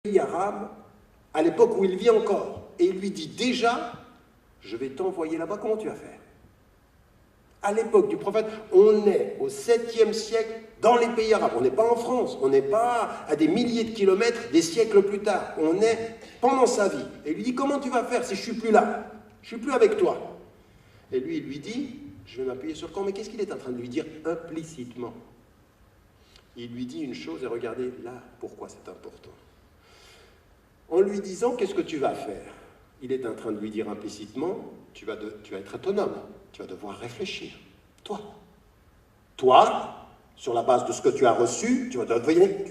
pays arabe à l'époque où il vit encore. Et il lui dit déjà, je vais t'envoyer là-bas, comment tu vas faire? À l'époque du prophète, on est au 7e siècle dans les pays arabes. On n'est pas en France, on n'est pas à des milliers de kilomètres des siècles plus tard. On est pendant sa vie. Et il lui dit, comment tu vas faire si je ne suis plus là? Je ne suis plus avec toi. Et lui, il lui dit, je vais m'appuyer sur le camp, mais qu'est-ce qu'il est en train de lui dire implicitement? Il lui dit une chose, et regardez là pourquoi c'est important. En lui disant, qu'est-ce que tu vas faire? Il est en train de lui dire implicitement, tu vas être autonome, tu vas devoir réfléchir. Toi, sur la base de ce que tu as reçu, tu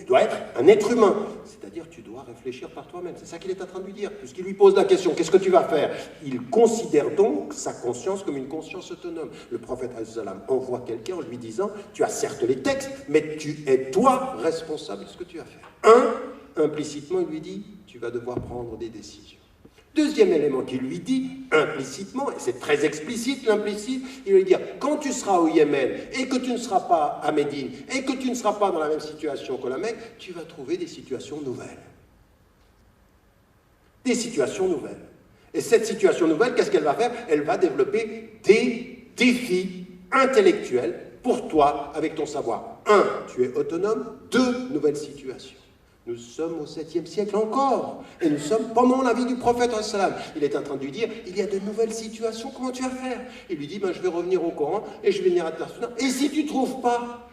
dois être un être humain. C'est-à-dire, tu dois réfléchir par toi-même. C'est ça qu'il est en train de lui dire. Puisqu'il lui pose la question, qu'est-ce que tu vas faire? Il considère donc sa conscience comme une conscience autonome. Le prophète envoie quelqu'un en lui disant, tu as certes les textes, mais tu es toi responsable de ce que tu vas faire. Implicitement, il lui dit, tu vas devoir prendre des décisions. Deuxième élément qu'il lui dit, implicitement, et c'est très explicite l'implicite, il lui dit, quand tu seras au Yémen, et que tu ne seras pas à Médine, et que tu ne seras pas dans la même situation que la Mecque, tu vas trouver des situations nouvelles. Des situations nouvelles. Et cette situation nouvelle, qu'est-ce qu'elle va faire? Elle va développer des défis intellectuels pour toi, avec ton savoir. 1, tu es autonome. 2, nouvelles situations. Nous sommes au 7e siècle encore, et nous sommes pendant la vie du prophète. Il est en train de lui dire, il y a de nouvelles situations, comment tu vas faire? Il lui dit, je vais revenir au Coran, et je vais venir à ta sunna. Et si tu ne trouves pas?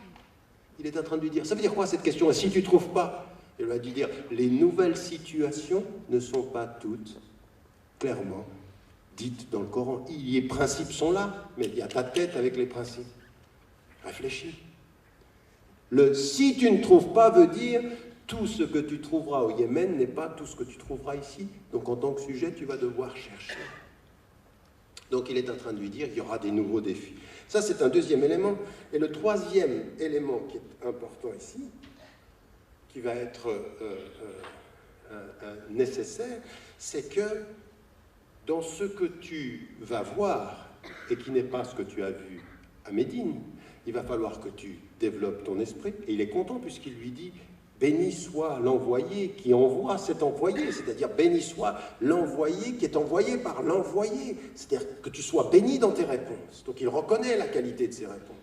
Il est en train de lui dire, ça veut dire quoi cette question? Et si tu ne trouves pas? Il va lui dire, les nouvelles situations ne sont pas toutes clairement dites dans le Coran. Les principes sont là, mais il y a ta tête avec les principes. Réfléchis. Le « si tu ne trouves pas » veut dire tout ce que tu trouveras au Yémen n'est pas tout ce que tu trouveras ici. Donc en tant que sujet, tu vas devoir chercher. Donc il est en train de lui dire, il y aura des nouveaux défis. Ça, c'est un deuxième élément. Et le troisième élément qui est important ici, qui va être nécessaire, c'est que dans ce que tu vas voir, et qui n'est pas ce que tu as vu à Médine, il va falloir que tu développes ton esprit. Et il est content puisqu'il lui dit, béni soit l'envoyé qui envoie cet envoyé, c'est-à-dire béni soit l'envoyé qui est envoyé par l'envoyé, c'est-à-dire que tu sois béni dans tes réponses. Donc il reconnaît la qualité de ses réponses.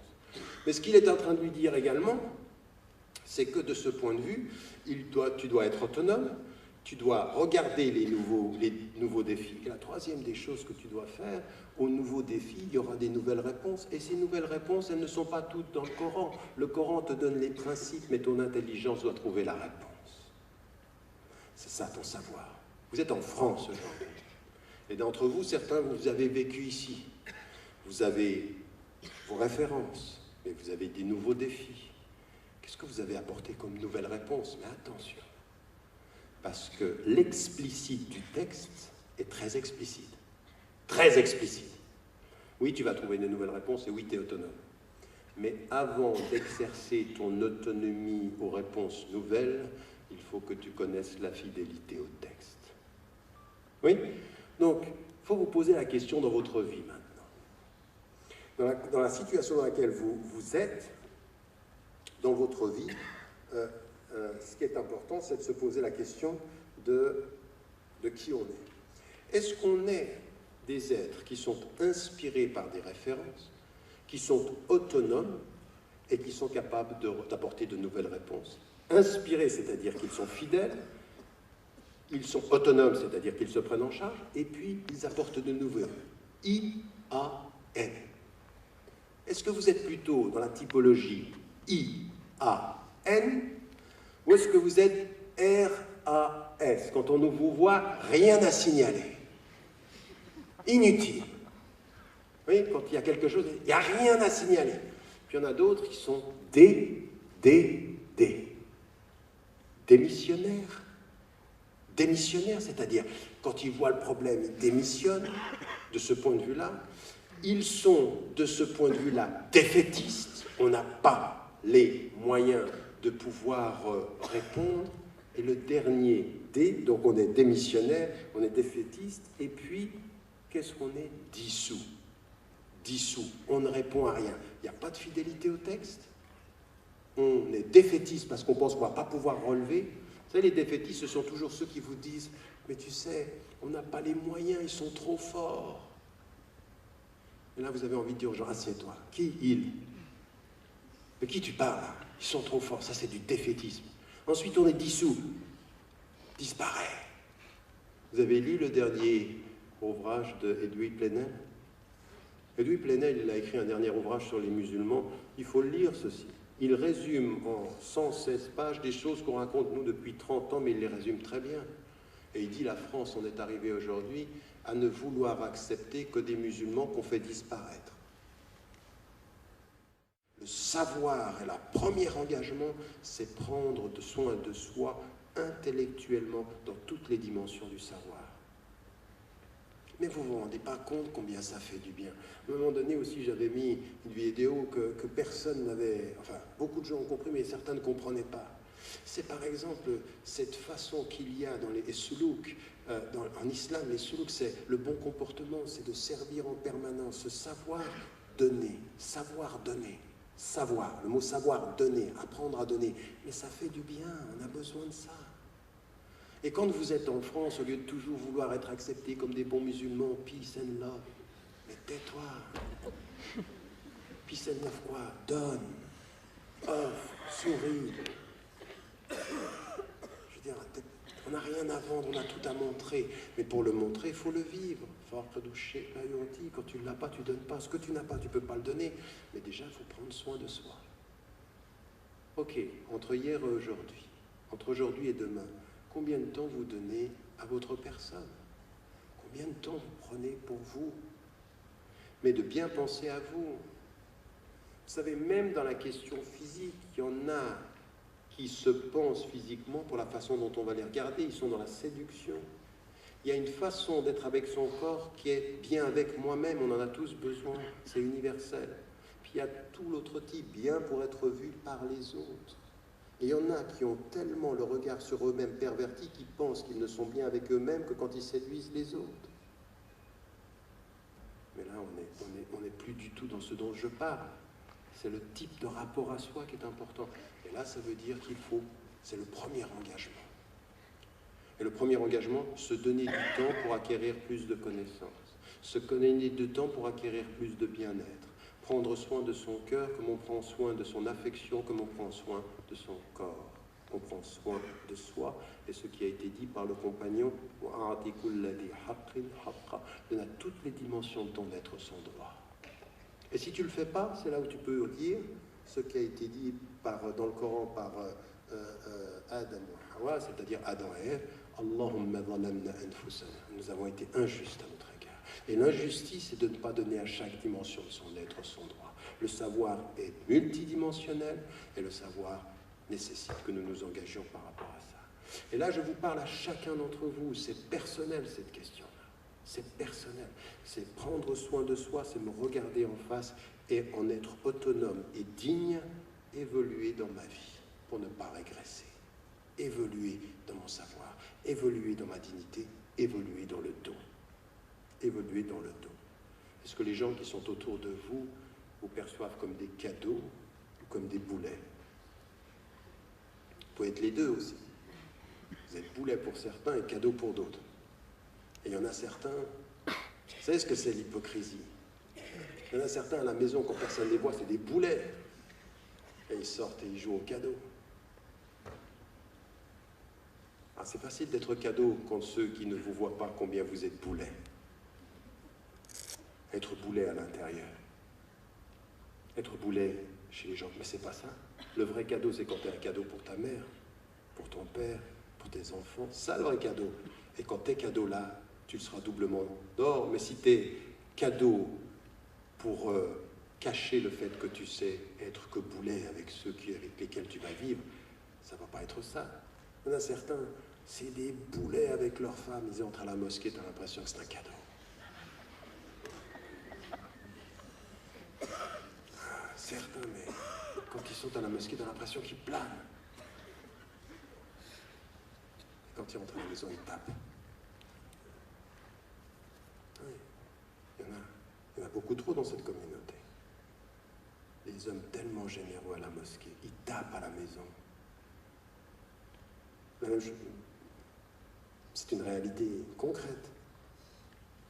Mais ce qu'il est en train de lui dire également, c'est que de ce point de vue, tu dois être autonome, tu dois regarder les nouveaux défis. Et la troisième des choses que tu dois faire, aux nouveaux défis, il y aura des nouvelles réponses. Et ces nouvelles réponses, elles ne sont pas toutes dans le Coran. Le Coran te donne les principes, mais ton intelligence doit trouver la réponse. C'est ça ton savoir. Vous êtes en France aujourd'hui. Et d'entre vous, certains, vous avez vécu ici. Vous avez vos références, mais vous avez des nouveaux défis. Qu'est-ce que vous avez apporté comme nouvelle réponse? Mais attention, parce que l'explicite du texte est très explicite. Très explicite. Oui, tu vas trouver de nouvelles réponses et oui, tu es autonome. Mais avant d'exercer ton autonomie aux réponses nouvelles, il faut que tu connaisses la fidélité au texte. Oui? Donc, il faut vous poser la question dans votre vie maintenant. Dans la situation dans laquelle vous êtes, dans votre vie, ce qui est important, c'est de se poser la question de qui on est. Est-ce qu'on est des êtres qui sont inspirés par des références, qui sont autonomes et qui sont capables d'apporter de nouvelles réponses? Inspirés, c'est-à-dire qu'ils sont fidèles, ils sont autonomes, c'est-à-dire qu'ils se prennent en charge, et puis ils apportent de nouveaux. I-A-N. Est-ce que vous êtes plutôt dans la typologie I-A-N, ou est-ce que vous êtes R-A-S, quand on vous voit, rien à signaler? Inutile. Oui, quand il y a quelque chose, il n'y a rien à signaler. Puis il y en a d'autres qui sont démissionnaires. Démissionnaires, c'est-à-dire, quand ils voient le problème, ils démissionnent. De ce point de vue-là, ils sont, de ce point de vue-là, défaitistes. On n'a pas les moyens de pouvoir répondre. Et le dernier, donc on est démissionnaire, on est défaitiste, et puis, qu'est-ce qu'on est? Dissous. Dissous. On ne répond à rien. Il n'y a pas de fidélité au texte. On est défaitiste parce qu'on pense qu'on ne va pas pouvoir relever. Vous savez, les défaitistes, ce sont toujours ceux qui vous disent « Mais tu sais, on n'a pas les moyens, ils sont trop forts. » Et là, vous avez envie de dire aux gens « Assieds-toi. » Qui ils? De qui tu parles là? Ils sont trop forts, ça c'est du défaitisme. Ensuite, on est dissous. Disparaît. Vous avez lu le dernier ouvrage de Edoui Plenel? Edoui Plenel, il a écrit un dernier ouvrage sur les musulmans. Il faut le lire, ceci. Il résume en 116 pages des choses qu'on raconte nous depuis 30 ans, mais il les résume très bien. Et il dit, la France, on est arrivé aujourd'hui à ne vouloir accepter que des musulmans qu'on fait disparaître. Le savoir et le premier engagement, c'est prendre soin de soi intellectuellement dans toutes les dimensions du savoir. Mais vous ne vous rendez pas compte combien ça fait du bien. À un moment donné aussi, j'avais mis une vidéo que personne n'avait... Enfin, beaucoup de gens ont compris, mais certains ne comprenaient pas. C'est par exemple cette façon qu'il y a dans les soulouks. En islam, les soulouks, c'est le bon comportement, c'est de servir en permanence, ce savoir donner, savoir donner. Savoir, le mot savoir, donner, apprendre à donner. Mais ça fait du bien, on a besoin de ça. Et quand vous êtes en France, au lieu de toujours vouloir être acceptés comme des bons musulmans, peace and love, mais tais-toi. Peace and love quoi? Donne, offre, souris. Je veux dire, on n'a rien à vendre, on a tout à montrer. Mais pour le montrer, il faut le vivre. Quand tu ne l'as pas, tu ne donnes pas. Ce que tu n'as pas, tu ne peux pas le donner. Mais déjà, il faut prendre soin de soi. Ok, entre hier et aujourd'hui, entre aujourd'hui et demain, combien de temps vous donnez à votre personne? Combien de temps vous prenez pour vous? Mais de bien penser à vous. Vous savez, même dans la question physique, il y en a qui se pensent physiquement pour la façon dont on va les regarder. Ils sont dans la séduction. Il y a une façon d'être avec son corps qui est bien avec moi-même, on en a tous besoin, c'est universel. Puis il y a tout l'autre type, bien pour être vu par les autres. Et il y en a qui ont tellement le regard sur eux-mêmes perverti qu'ils pensent qu'ils ne sont bien avec eux-mêmes que quand ils séduisent les autres. Mais là, on n'est plus du tout dans ce dont je parle. C'est le type de rapport à soi qui est important. Et là, ça veut dire qu'il faut, c'est le premier engagement. Et le premier engagement, se donner du temps pour acquérir plus de connaissances, se donner du temps pour acquérir plus de bien-être, prendre soin de son cœur comme on prend soin de son affection, comme on prend soin de son corps. On prend soin de soi, et ce qui a été dit par le compagnon, donne à toutes les dimensions de ton être son droit. Et si tu ne le fais pas, c'est là où tu peux dire ce qui a été dit dans le Coran par Adam ou Hawa, c'est-à-dire Adam et Ève, Allahumma zalamna anfusana. Nous avons été injustes à notre égard. Et l'injustice, c'est de ne pas donner à chaque dimension de son être son droit. Le savoir est multidimensionnel et le savoir nécessite que nous nous engagions par rapport à ça. Et là, je vous parle à chacun d'entre vous. C'est personnel, cette question-là. C'est personnel. C'est prendre soin de soi, c'est me regarder en face et en être autonome et digne, évoluer dans ma vie pour ne pas régresser. Évoluer dans mon savoir, évoluer dans ma dignité, évoluer dans le don. Évoluer dans le don. Est-ce que les gens qui sont autour de vous vous perçoivent comme des cadeaux ou comme des boulets? Vous pouvez être les deux aussi. Vous êtes boulet pour certains et cadeau pour d'autres. Et il y en a certains, vous savez ce que c'est l'hypocrisie? Il y en a certains à la maison, quand personne ne les voit, c'est des boulets. Et ils sortent et ils jouent au cadeau. Ah, c'est facile d'être cadeau contre ceux qui ne vous voient pas combien vous êtes boulet. Être boulet à l'intérieur. Être boulet chez les gens. Mais c'est pas ça. Le vrai cadeau, c'est quand tu es un cadeau pour ta mère, pour ton père, pour tes enfants. Ça, le vrai cadeau. Et quand tu es cadeau là, tu le seras doublement d'or. Mais si tu es cadeau pour cacher le fait que tu sais être que boulet avec ceux avec lesquels tu vas vivre, ça ne va pas être ça. Il y en a certains, c'est des boulets avec leurs femmes. Ils entrent à la mosquée, tu as l'impression que c'est un cadeau. Certains, mais quand ils sont à la mosquée, tu as l'impression qu'ils planent. Et quand ils rentrent à la maison, ils tapent. Oui, il y en a beaucoup trop dans cette communauté. Des hommes tellement généreux à la mosquée, ils tapent à la maison. C'est une réalité concrète.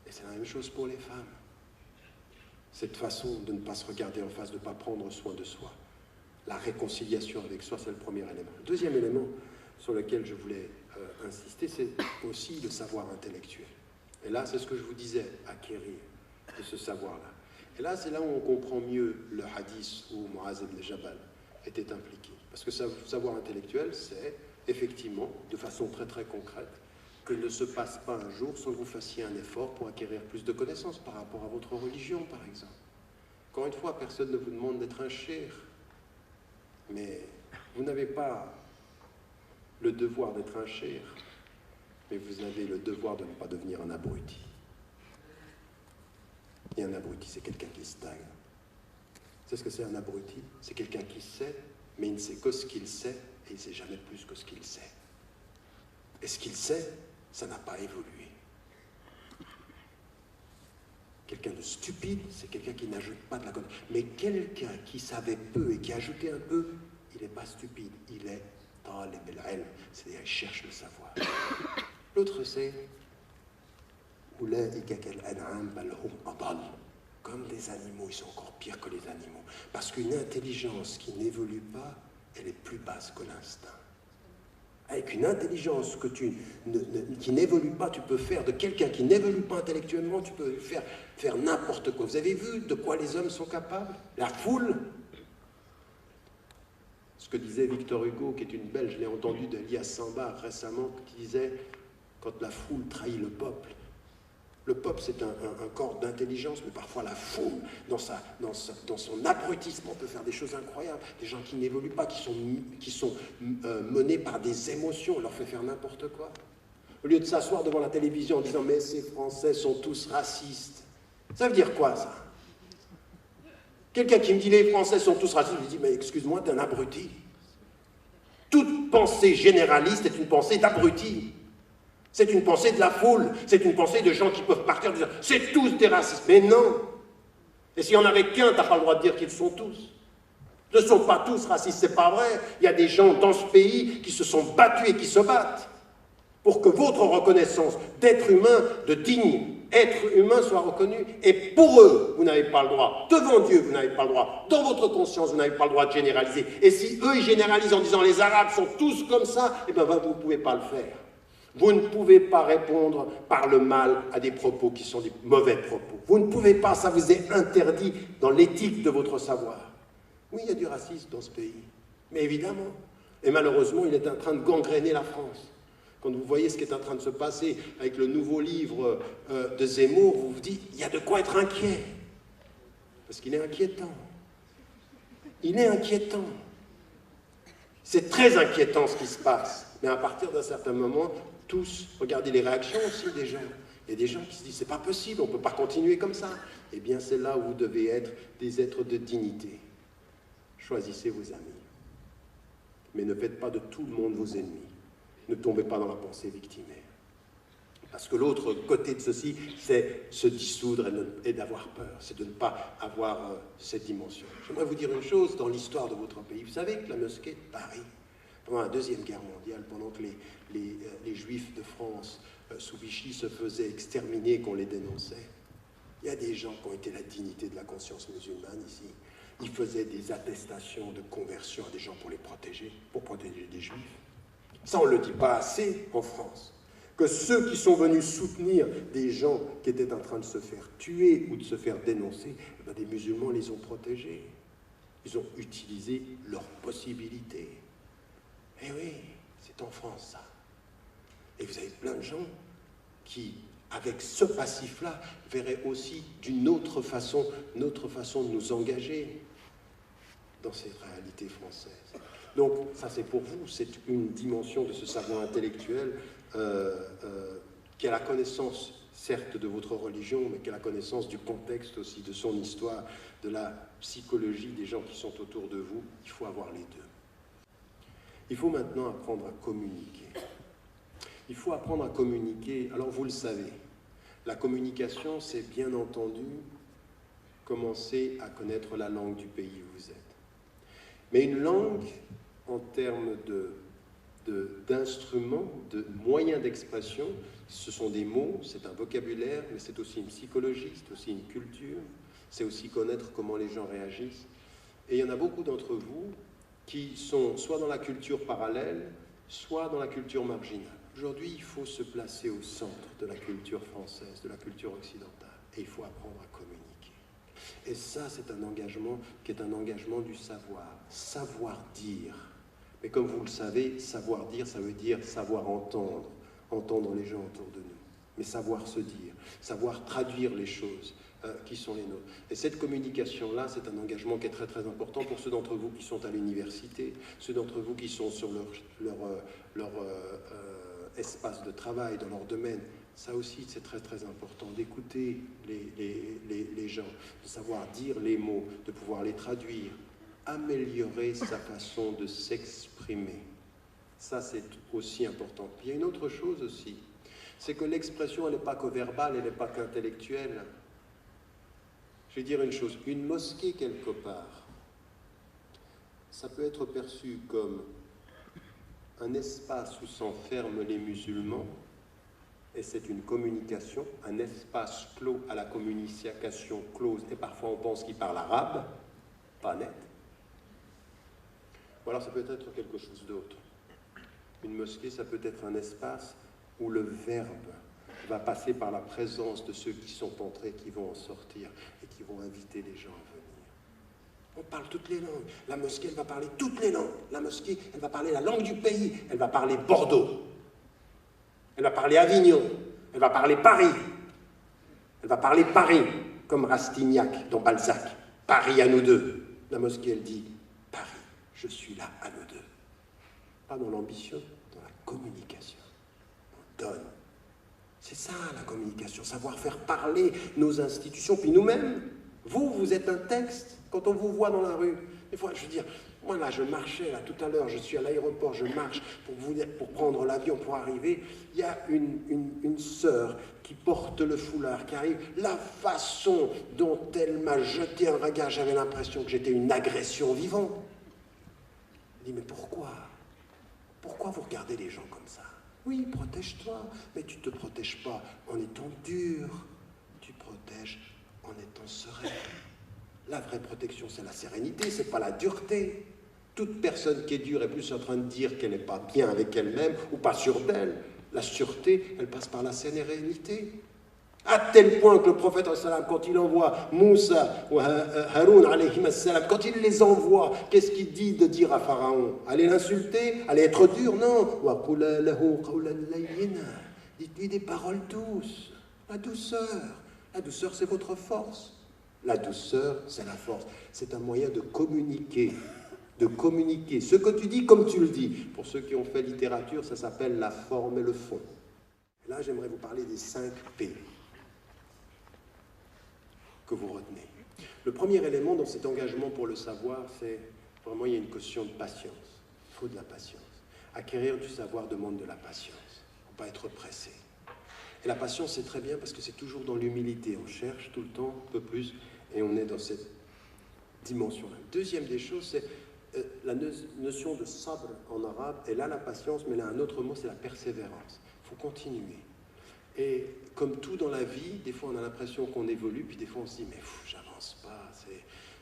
Et c'est la même chose pour les femmes. Cette façon de ne pas se regarder en face, de ne pas prendre soin de soi. La réconciliation avec soi, c'est le premier élément. Le deuxième élément sur lequel je voulais insister, c'est aussi le savoir intellectuel. Et là, c'est ce que je vous disais, acquérir de ce savoir-là. Et là, c'est là où on comprend mieux le hadith où Muaz ibn Jabal était impliqué. Parce que savoir intellectuel, c'est effectivement, de façon très très concrète, que ne se passe pas un jour sans que vous fassiez un effort pour acquérir plus de connaissances par rapport à votre religion, par exemple. Encore une fois, personne ne vous demande d'être un cheikh, mais vous n'avez pas le devoir d'être un cheikh, mais vous avez le devoir de ne pas devenir un abruti. Et un abruti, c'est quelqu'un qui stagne. C'est ce que c'est un abruti? C'est quelqu'un qui sait, mais il ne sait que ce qu'il sait, et il ne sait jamais plus que ce qu'il sait. Et ce qu'il sait, ça n'a pas évolué. Quelqu'un de stupide, c'est quelqu'un qui n'ajoute pas de la connaissance. Mais quelqu'un qui savait peu et qui ajoutait un peu, il n'est pas stupide, il est talib al-ilm, c'est-à-dire il cherche le savoir. L'autre c'est comme des animaux, ils sont encore pires que les animaux. Parce qu'une intelligence qui n'évolue pas, elle est plus basse que l'instinct. Avec une intelligence qui n'évolue pas, tu peux faire de quelqu'un qui n'évolue pas intellectuellement, tu peux faire n'importe quoi. Vous avez vu de quoi les hommes sont capables? La foule. Ce que disait Victor Hugo, qui est une Belge, je l'ai entendu d'Elias Samba récemment, qui disait « Quand la foule trahit le peuple c'est un corps d'intelligence, mais parfois la foule, dans son abrutissement, peut faire des choses incroyables. Des gens qui n'évoluent pas, qui sont menés par des émotions, on leur fait faire n'importe quoi. Au lieu de s'asseoir devant la télévision en disant « Mais ces Français sont tous racistes ». Ça veut dire quoi, ça? Quelqu'un qui me dit « Les Français sont tous racistes », je lui dis « Mais excuse-moi, t'es un abruti. » Toute pensée généraliste est une pensée d'abruti. C'est une pensée de la foule, c'est une pensée de gens qui peuvent partir en disant « C'est tous des racistes ». Mais non. Et s'il n'y en avait qu'un, tu n'as pas le droit de dire qu'ils sont tous. Ils ne sont pas tous racistes, c'est pas vrai. Il y a des gens dans ce pays qui se sont battus et qui se battent pour que votre reconnaissance d'être humain, de digne être humain soit reconnue. Et pour eux, vous n'avez pas le droit. Devant Dieu, vous n'avez pas le droit. Dans votre conscience, vous n'avez pas le droit de généraliser. Et si eux, ils généralisent en disant « Les Arabes sont tous comme ça », eh bien, vous ne pouvez pas le faire. Vous ne pouvez pas répondre par le mal à des propos qui sont des mauvais propos. Vous ne pouvez pas, ça vous est interdit dans l'éthique de votre savoir. Oui, il y a du racisme dans ce pays, mais évidemment. Et malheureusement, il est en train de gangréner la France. Quand vous voyez ce qui est en train de se passer avec le nouveau livre de Zemmour, vous vous dites, il y a de quoi être inquiet. Parce qu'il est inquiétant. Il est inquiétant. C'est très inquiétant ce qui se passe. Mais à partir d'un certain moment, tous, regardez les réactions aussi des gens. Il y a des gens qui se disent, c'est pas possible, on ne peut pas continuer comme ça. Eh bien, c'est là où vous devez être des êtres de dignité. Choisissez vos amis. Mais ne faites pas de tout le monde vos ennemis. Ne tombez pas dans la pensée victimaire. Parce que l'autre côté de ceci, c'est se dissoudre et d'avoir peur. C'est de ne pas avoir cette dimension. J'aimerais vous dire une chose dans l'histoire de votre pays. Vous savez que la mosquée de Paris, pendant la Deuxième Guerre mondiale, pendant que les Juifs de France sous Vichy se faisaient exterminer, qu'on les dénonçait, il y a des gens qui ont été la dignité de la conscience musulmane ici. Ils faisaient des attestations de conversion à des gens pour les protéger, pour protéger des Juifs. Ça, on ne le dit pas assez en France. Que ceux qui sont venus soutenir des gens qui étaient en train de se faire tuer ou de se faire dénoncer, eh bien, des musulmans les ont protégés. Ils ont utilisé leurs possibilités. Eh oui, c'est en France, ça. Et vous avez plein de gens qui, avec ce passif-là, verraient aussi d'une autre façon de nous engager dans cette réalité française. Donc, ça c'est pour vous, c'est une dimension de ce savoir intellectuel qui a la connaissance, certes, de votre religion, mais qui a la connaissance du contexte aussi, de son histoire, de la psychologie des gens qui sont autour de vous. Il faut avoir les deux. Il faut maintenant apprendre à communiquer. Il faut apprendre à communiquer. Alors, vous le savez, la communication, c'est bien entendu commencer à connaître la langue du pays où vous êtes. Mais une langue, en termes d'instruments, de moyens d'expression. Ce sont des mots, c'est un vocabulaire, mais c'est aussi une psychologie, c'est aussi une culture, c'est aussi connaître comment les gens réagissent. Et il y en a beaucoup d'entre vous qui sont soit dans la culture parallèle, soit dans la culture marginale. Aujourd'hui, il faut se placer au centre de la culture française, de la culture occidentale, et il faut apprendre à communiquer. Et ça, c'est un engagement qui est un engagement du savoir, savoir dire. Mais comme vous le savez, savoir dire, ça veut dire savoir entendre, entendre les gens autour de nous, mais savoir se dire, savoir traduire les choses qui sont les nôtres. Et cette communication-là, c'est un engagement qui est très très important pour ceux d'entre vous qui sont à l'université, ceux d'entre vous qui sont sur leur espace de travail, dans leur domaine. Ça aussi, c'est très très important d'écouter les gens, de savoir dire les mots, de pouvoir les traduire, améliorer sa façon de s'exprimer. Ça, c'est aussi important. Puis il y a une autre chose aussi, c'est que l'expression, elle n'est pas que verbale, elle n'est pas qu'intellectuelle. Je vais dire une chose, une mosquée quelque part, ça peut être perçu comme un espace où s'enferment les musulmans, et c'est une communication, un espace clos à la communication close, et parfois on pense qu'il parle arabe, pas net. Ou alors ça peut être quelque chose d'autre. Une mosquée, ça peut être un espace où le verbe va passer par la présence de ceux qui sont entrés, qui vont en sortir, et qui vont inviter les gens à venir. On parle toutes les langues. La mosquée, elle va parler toutes les langues. La mosquée, elle va parler la langue du pays. Elle va parler Bordeaux. Elle va parler Avignon. Elle va parler Paris. Elle va parler Paris, comme Rastignac dans Balzac. Paris à nous deux. La mosquée, elle dit Paris, je suis là à nous deux. Pas dans l'ambition, dans la communication. On donne. C'est ça la communication, savoir faire parler nos institutions, puis nous-mêmes. Vous êtes un texte. Quand on vous voit dans la rue, des fois, je veux dire, moi là, je marchais là tout à l'heure, je suis à l'aéroport, je marche pour prendre l'avion, pour arriver. Il y a une sœur qui porte le foulard, qui arrive. La façon dont elle m'a jeté un regard, j'avais l'impression que j'étais une agression vivante. Je dis, mais pourquoi? Pourquoi vous regardez les gens comme ça? Oui, protège-toi, mais tu ne te protèges pas en étant dur, tu protèges en étant serein. La vraie protection, c'est la sérénité, c'est pas la dureté. Toute personne qui est dure est plus en train de dire qu'elle n'est pas bien avec elle-même ou pas sûre d'elle. La sûreté, elle passe par la sérénité. À tel point que le prophète, quand il envoie Moussa ou Haroun, quand il les envoie, qu'est-ce qu'il dit de dire à Pharaon? Allez l'insulter? Allez être dur? Non. Dites-lui des paroles douces. La douceur. La douceur, c'est votre force. La douceur, c'est la force. C'est un moyen de communiquer. De communiquer. Ce que tu dis, comme tu le dis. Pour ceux qui ont fait littérature, ça s'appelle la forme et le fond. Là, j'aimerais vous parler des 5 P que vous retenez. Le premier élément dans cet engagement pour le savoir, c'est vraiment, il y a une caution de patience. Il faut de la patience. Acquérir du savoir demande de la patience. Il ne faut pas être pressé. Et la patience, c'est très bien parce que c'est toujours dans l'humilité. On cherche tout le temps un peu plus et on est dans cette dimension-là. Deuxième des choses, c'est la notion de sabr en arabe. Elle a la patience, mais elle a un autre mot, c'est la persévérance. Il faut continuer. Et comme tout dans la vie, des fois on a l'impression qu'on évolue, puis des fois on se dit, mais j'avance pas,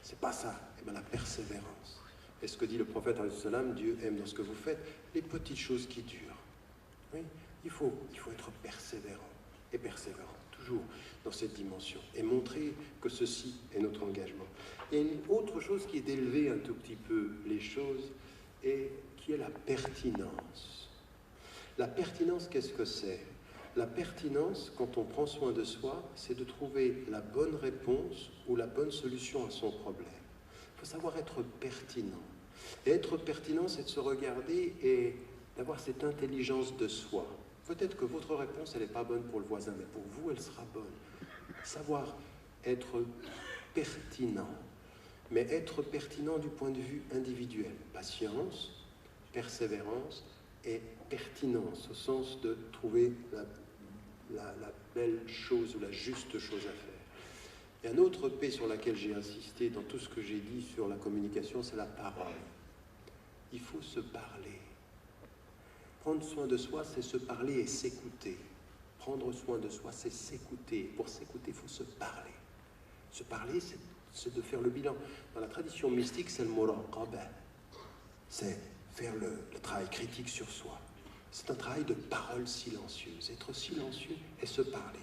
c'est pas ça. Et bien la persévérance. Et ce que dit le prophète, Dieu aime dans ce que vous faites, les petites choses qui durent. Oui, il faut être persévérant, et persévérant, toujours dans cette dimension, et montrer que ceci est notre engagement. Et une autre chose qui est d'élever un tout petit peu les choses, et qui est la pertinence. La pertinence, qu'est-ce que c'est? La pertinence, quand on prend soin de soi, c'est de trouver la bonne réponse ou la bonne solution à son problème. Il faut savoir être pertinent. Et être pertinent, c'est de se regarder et d'avoir cette intelligence de soi. Peut-être que votre réponse, elle n'est pas bonne pour le voisin, mais pour vous, elle sera bonne. Savoir être pertinent, mais être pertinent du point de vue individuel. Patience, persévérance et pertinence, au sens de trouver la belle chose ou la juste chose à faire. Et un autre P sur laquelle j'ai insisté dans tout ce que j'ai dit sur la communication, c'est la parole. Il faut se parler. Prendre soin de soi, c'est se parler et s'écouter. Prendre soin de soi, c'est s'écouter. Pour s'écouter, il faut se parler. Se parler, c'est de faire le bilan. Dans la tradition mystique, c'est le muraqabah. C'est faire le travail critique sur soi. C'est un travail de parole silencieuse. Être silencieux et se parler.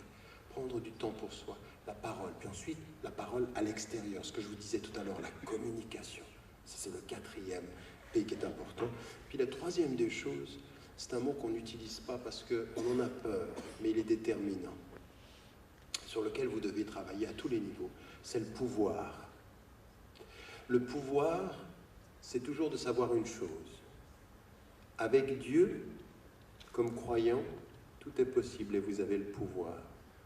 Prendre du temps pour soi. La parole. Puis ensuite, la parole à l'extérieur. Ce que je vous disais tout à l'heure, la communication. Ça, c'est le quatrième P qui est important. Puis la troisième des choses, c'est un mot qu'on n'utilise pas parce qu'on en a peur, mais il est déterminant. Sur lequel vous devez travailler à tous les niveaux. C'est le pouvoir. Le pouvoir, c'est toujours de savoir une chose. Avec Dieu, comme croyant, tout est possible et vous avez le pouvoir.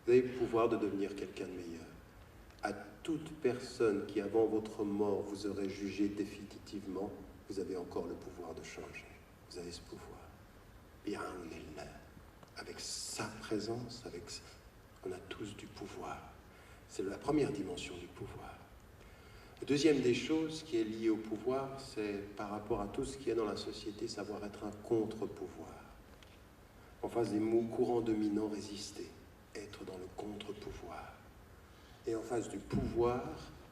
Vous avez le pouvoir de devenir quelqu'un de meilleur. À toute personne qui, avant votre mort, vous aurait jugé définitivement, vous avez encore le pouvoir de changer. Vous avez ce pouvoir. Bien, on est là. Avec sa présence, on a tous du pouvoir. C'est la première dimension du pouvoir. La deuxième des choses qui est liée au pouvoir, c'est par rapport à tout ce qu'il y a dans la société, savoir être un contre-pouvoir. En face des mots courants dominants, résister, être dans le contre-pouvoir. Et en face du pouvoir,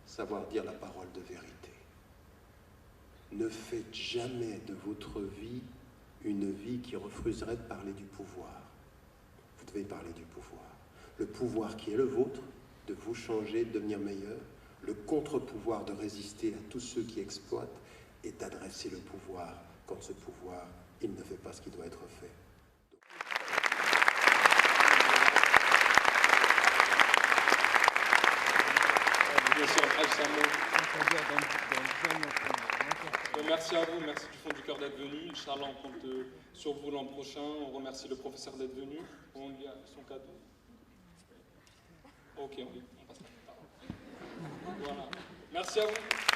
savoir dire la parole de vérité. Ne faites jamais de votre vie une vie qui refuserait de parler du pouvoir. Vous devez parler du pouvoir. Le pouvoir qui est le vôtre, de vous changer, de devenir meilleur. Le contre-pouvoir de résister à tous ceux qui exploitent et d'adresser le pouvoir quand ce pouvoir, il ne fait pas ce qui doit être fait. Merci à vous, merci du fond du cœur d'être venu. Inch'Allah, on compte sur vous l'an prochain. On remercie le professeur d'être venu. On lui a son cadeau. Ok, on passe. Voilà. Merci à vous.